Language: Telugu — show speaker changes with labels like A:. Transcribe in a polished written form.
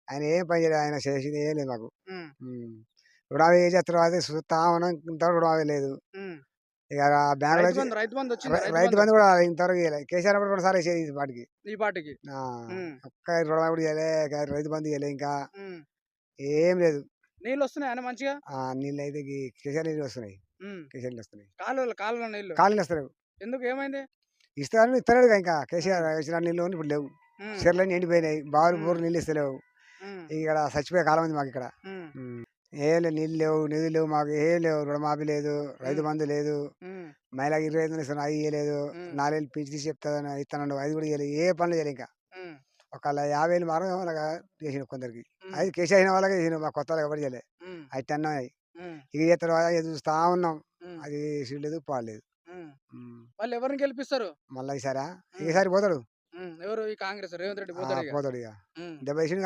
A: ఆయన ఏం పని చేయలేదు. ఆయన చేసింది ఏం లేదు మాకు.
B: హ్మ్.
A: హ్మ్. రుణమాఫీ చేసిన తర్వాత చూస్తా ఉన్నాం. ఇంతవరకు రుణమాఫీ లేదు.
B: హ్మ్.
A: ఇక బ్యాంకులో
B: రైతు బంధు వచ్చిందా? రైతు
A: రైతు
B: బంధు
A: బంధు కూడా ఇంతవరకు ఇయ్యలే. కేసీఆర్ అప్పుడు 2 సార్లు వేసేది ఈ పాటికి.
B: ఈ పాటికి.
A: ఆ!
B: హ్మ్.
A: ఒక్క రుణమాఫీ కూడా ఇయ్యలే. రైతు బంధు ఇయ్యలే ఇంకా.
B: హ్మ్.
A: ఏం లేదు.
B: నీళ్ళొస్తున్నాయా మంచిగా?
A: నీళ్ళైతే కేసీఆర్ నీళ్ళు వస్తున్నాయి.
B: హ్మ్.
A: కేసీఆర్ నీళ్ళు వస్తున్నాయి.
B: కాలువలో నీళ్ళు.
A: కాలనీలు వస్తలేవు.
B: ఎందుకు ఏమైంది?
A: ఇస్తారని ఇస్తలేడుగా ఇంకా.
B: హ్మ్.
A: కేసీఆర్ ఇచ్చిన నీళ్ళు ఇప్పుడు లేవు.
B: హ్మ్.
A: చెర్లన్నీ ఎండిపోయినాయి. బావులు,
B: హ్మ్.
A: బోర్లు నీళ్ళు ఇస్తలేవు.
B: హ్మ్.
A: ఇక్కడ చచ్చిపోయే కాలం ఉంది మాకిక్కడ.
B: హ్మ్.
A: హ్మ్. ఏం లేదు. నీళ్ళు లేవు, నిధులు లేవు మాకు ఏం లేవు. రుణమాఫీ లేదు, రైతు
B: హ్మ్.
A: బంధు లేదు.
B: హ్మ్.
A: మహిళకి 25,000 ఇస్తున్నాడు అది ఇయ్యలేదు.
B: హ్మ్.
A: 4 ఏళ్ళు పింఛన్ తీసి ఇస్తానన్నాడు అది కూడా ఇయ్యలేదు. ఏ పనులు చేయలే ఇంకా.
B: హ్మ్.
A: ఒకవేళ 50,000 మాత్రం అలాగా చేసిండు కొందరికి.
B: హ్మ్.
A: అది కేసీఆర్ అయిన వాళ్ళకే చేసిండు. మా కొత్త వాళ్ళకి ఎవరు చేయలే.
B: హ్మ్.
A: అయి అన్నయి.
B: హ్మ్.
A: ఇక చేస్తారు ఎదురు చూస్తా ఉన్నాం.
B: హ్మ్.
A: అది సీడలేదు, పాడలేదు.
B: హ్మ్.
A: హ్మ్.
B: వాళ్ళెవరిని గెలిపిస్తారు?
A: మళ్ళా ఈసారా?
B: హ్మ్.
A: ఈసారి పోతాడు.
B: హ్మ్. ఎవరు ఈ కాంగ్రెస్ రేవంత్ రెడ్డి పోతాడిగ.
A: పోతాడిక.
B: హ్మ్.
A: 70 సీట్లు